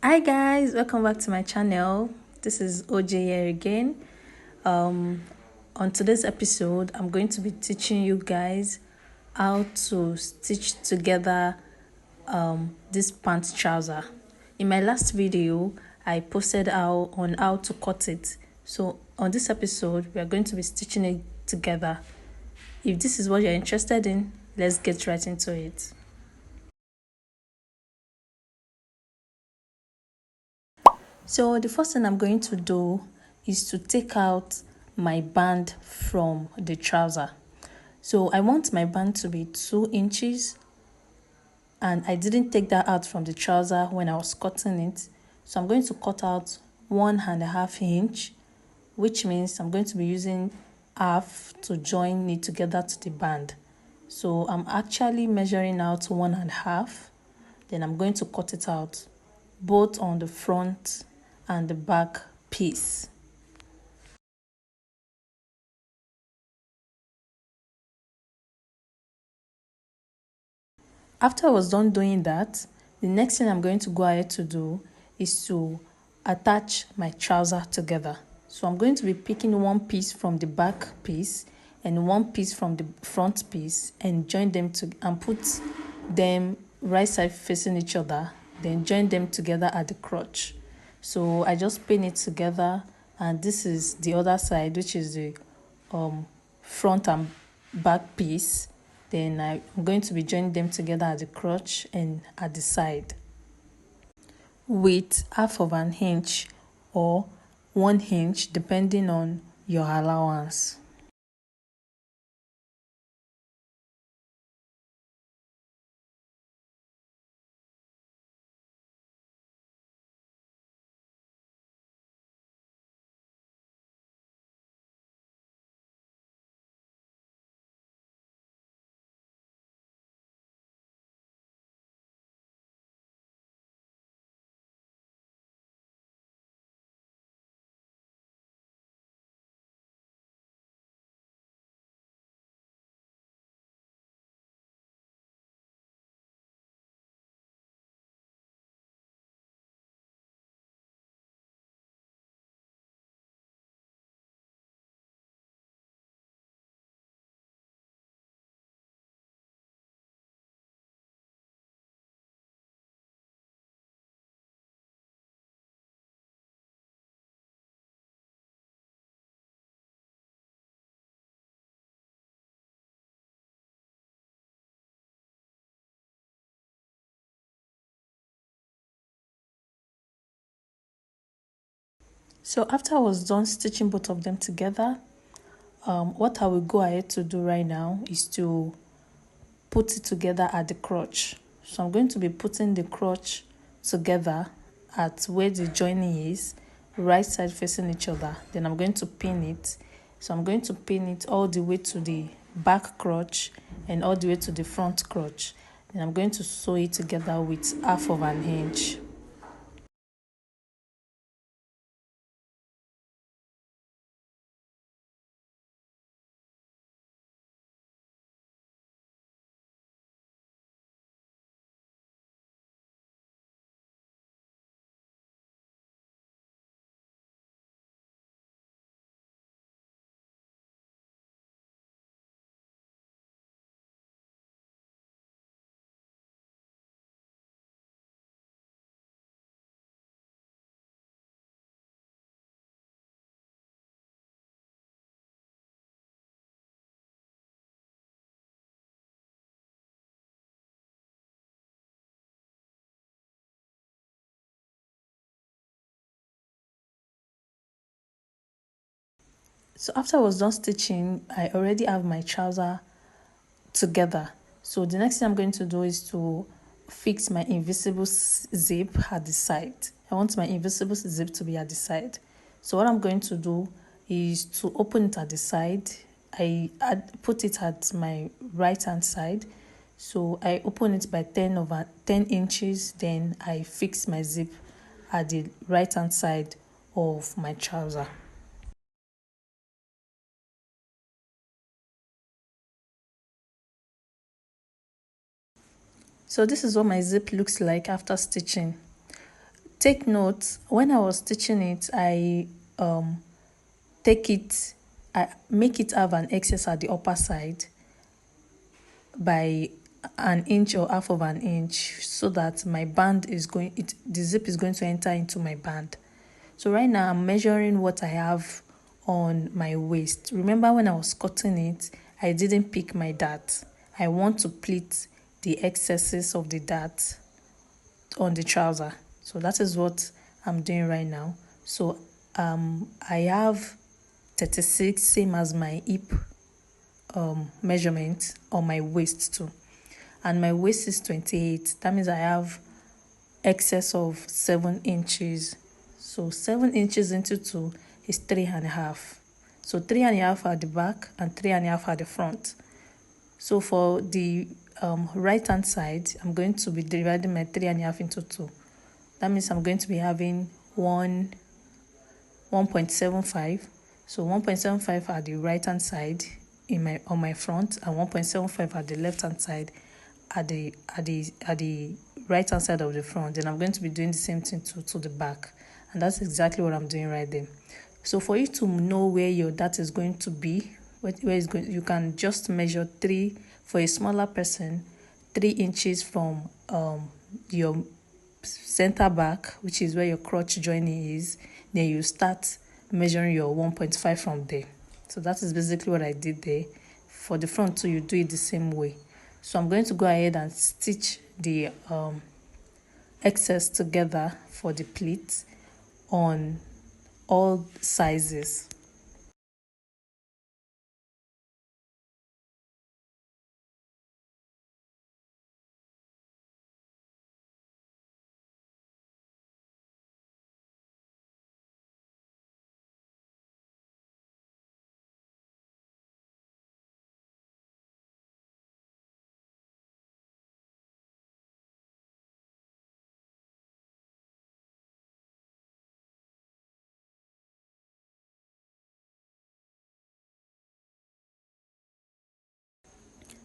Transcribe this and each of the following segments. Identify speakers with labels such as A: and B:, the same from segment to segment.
A: Hi guys, welcome back to my channel. This is OJ here again. On today's episode, I'm going to be teaching you guys how to stitch together this pant trouser. In my last video, I posted on how to cut it. So on this episode, we are going to be stitching it together. If this is what you're interested in, let's get right into it. So the first thing I'm going to do is to take out my band from the trouser. So I want my band to be 2 inches, and I didn't take that out from the trouser when I was cutting it. So I'm going to cut out 1.5 inch, which means I'm going to be using half to join it together to the band. So I'm actually measuring out 1.5, then I'm going to cut it out both on the front and the back piece. After I was done doing that, the next thing I'm going to go ahead to do is to attach my trouser together. So I'm going to be picking one piece from the back piece and one piece from the front piece and join them to and put them right side facing each other, then join them together at the crotch. So I just pin it together, and this is the other side, which is the front and back piece. Then I'm going to be joining them together at the crotch and at the side with half of an inch or 1 inch depending on your allowance. So after I was done stitching both of them together, what I will go ahead to do right now is to put it together at the crotch. So I'm going to be putting the crotch together at where the joining is, right side facing each other. Then I'm going to pin it. So I'm going to pin it all the way to the back crotch and all the way to the front crotch. Then I'm going to sew it together with half of an inch. So after I was done stitching, I already have my trouser together. So the next thing I'm going to do is to fix my invisible zip at the side. I want my invisible zip to be at the side. So what I'm going to do is to open it at the side. I put it at my right hand side. So I open it by 10 inches. Then I fix my zip at the right hand side of my trouser. So this is what my zip looks like after stitching. take note, when I was stitching it, I um take it I make it have an excess at the upper side by an inch or half of an inch, so that my band is going it the zip is going to enter into my band. So right now I'm measuring what I have on my waist. Remember when I was cutting it, I didn't pick my dart. I want to pleat the excesses of the dart on the trouser. So that is what I'm doing right now. So I have 36, same as my hip measurement on my waist too. And my waist is 28. That means I have excess of 7 inches. So 7 inches into 2 is 3.5. So 3.5 at the back and 3.5 at the front. So for the right hand side, I'm going to be dividing my 3.5 into 2. That means I'm going to be having 1.75. So 1.75 at the right hand side on my front, and 1.75 at the left hand side at the right hand side of the front. Then I'm going to be doing the same thing to the back, and that's exactly what I'm doing right there. So for you to know where your dart is going to be, where it's going, you can just measure 3 for a smaller person, 3 inches from your center back, which is where your crotch joining is. Then you start measuring your 1.5 from there. So that is basically what I did there. For the front too, you do it the same way. So I'm going to go ahead and stitch the excess together for the pleats on all sizes.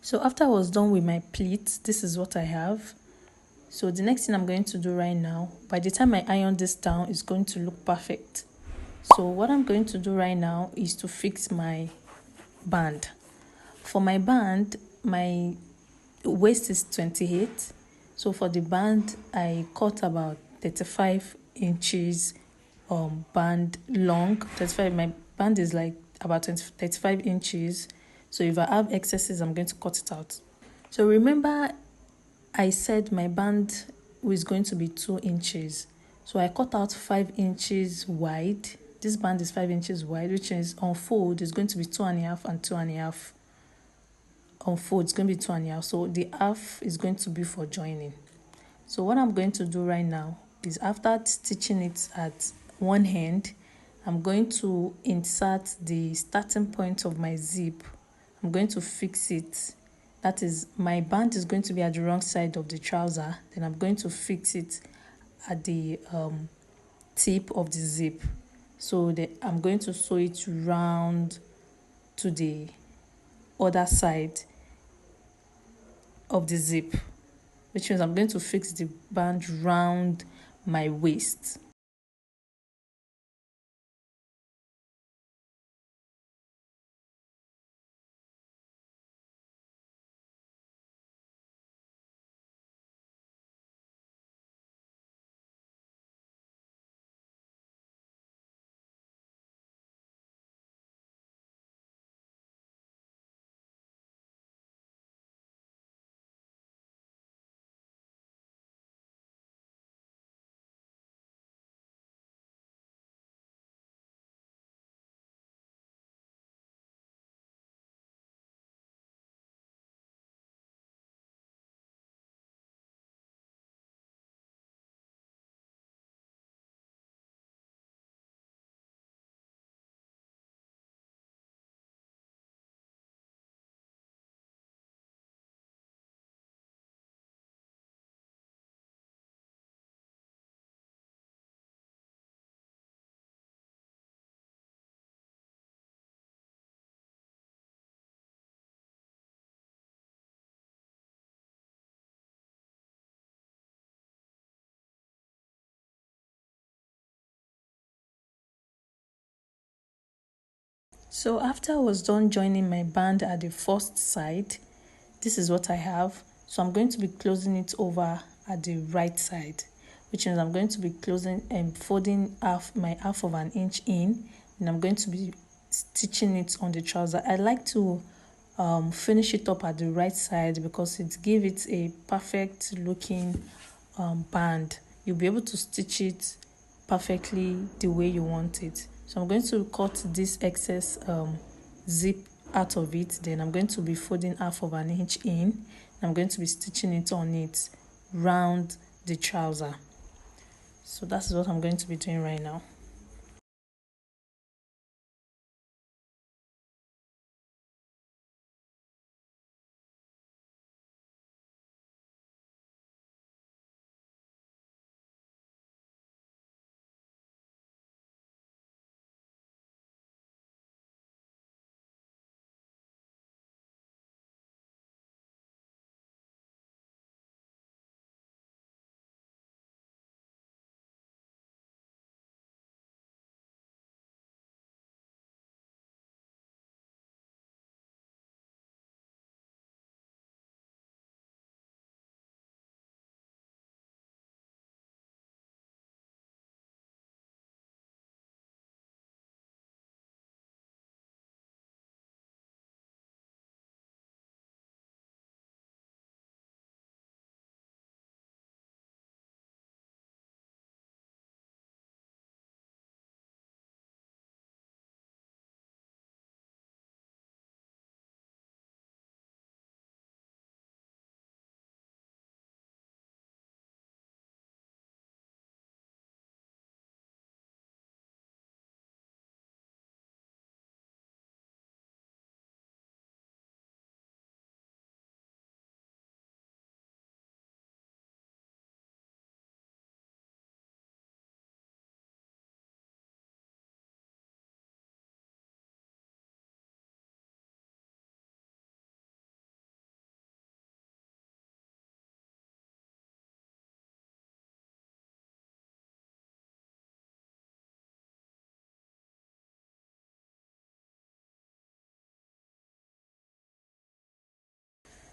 A: So after I was done with my pleats, this is what I have. So the next thing I'm going to do right now, by the time I iron this down, is going to look perfect. So what I'm going to do right now is to fix my band. For my band, my waist is 28. So for the band, I cut about 35 inches band long. 35, my band is like about 35 inches. So if I have excesses, I'm going to cut it out. So remember, I said my band was going to be 2 inches. So I cut out 5 inches wide. This band is 5 inches wide, which is on fold is going to be 2.5 and 2.5. On fold, it's going to be 2.5. So the half is going to be for joining. So what I'm going to do right now is, after stitching it at one end, I'm going to insert the starting point of my zip. I'm going to fix it. That is, my band is going to be at the wrong side of the trouser. Then I'm going to fix it at the tip of the zip. So I'm going to sew it round to the other side of the zip, which means I'm going to fix the band round my waist. So after I was done joining my band at the first side, this is what I have. So I'm going to be closing it over at the right side, which means I'm going to be closing and folding my half of an inch in, and I'm going to be stitching it on the trouser. I like to finish it up at the right side because it gives it a perfect looking band. You'll be able to stitch it perfectly the way you want it. So I'm going to cut this excess zip out of it. Then I'm going to be folding half of an inch in. I'm going to be stitching it on it round the trouser. So that's what I'm going to be doing right now.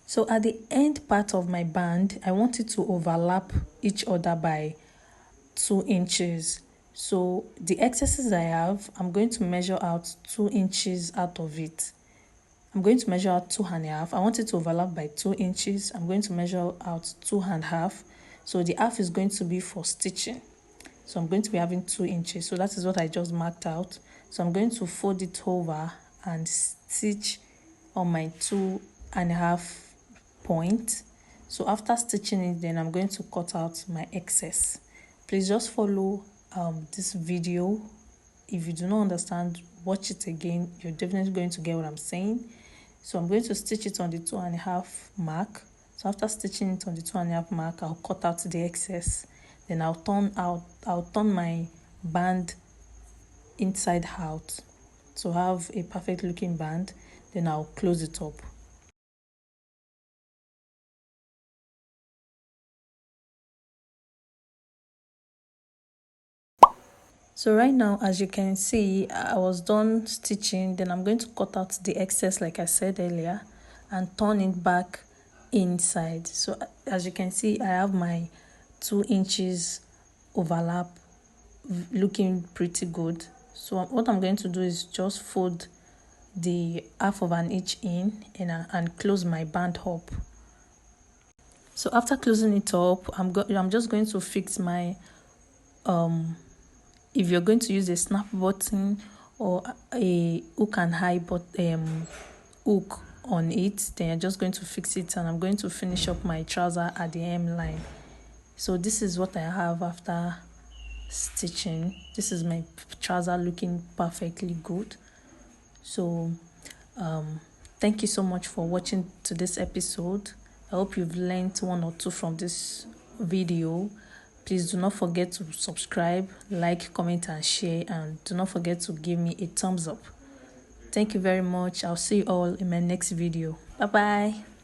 A: So at the end part of my band, I want it to overlap each other by 2 inches. So the excesses I have, I'm going to measure out 2 inches out of it. I'm going to measure out 2.5. I want it to overlap by 2 inches. I'm going to measure out 2.5. So the half is going to be for stitching. So I'm going to be having 2 inches. So that is what I just marked out. So I'm going to fold it over and stitch on my 2.5 point. So after stitching it, then I'm going to cut out my excess. Please just follow this video. If you do not understand, watch it again. You're definitely going to get what I'm saying. So I'm going to stitch it on the 2.5 mark. So after stitching it on the 2.5 mark, I'll cut out the excess. Then I'll turn my band inside out to have a perfect looking band. Then I'll close it up. So right now, as you can see, I was done stitching. Then I'm going to cut out the excess like I said earlier and turn it back inside. So as you can see, I have my 2 inches overlap looking pretty good. So what I'm going to do is just fold the half of an inch in and close my band up. So after closing it up, I'm just going to fix my if you're going to use a snap button or a hook and eye hook on it, then you're just going to fix it, and I'm going to finish up my trouser at the hem line. So this is what I have after stitching. This is my trouser looking perfectly good. So thank you so much for watching to this episode. I hope you've learned 1 or 2 from this video. Please do not forget to subscribe, like, comment and share, and do not forget to give me a thumbs up. Thank you very much. I'll see you all in my next video. Bye bye.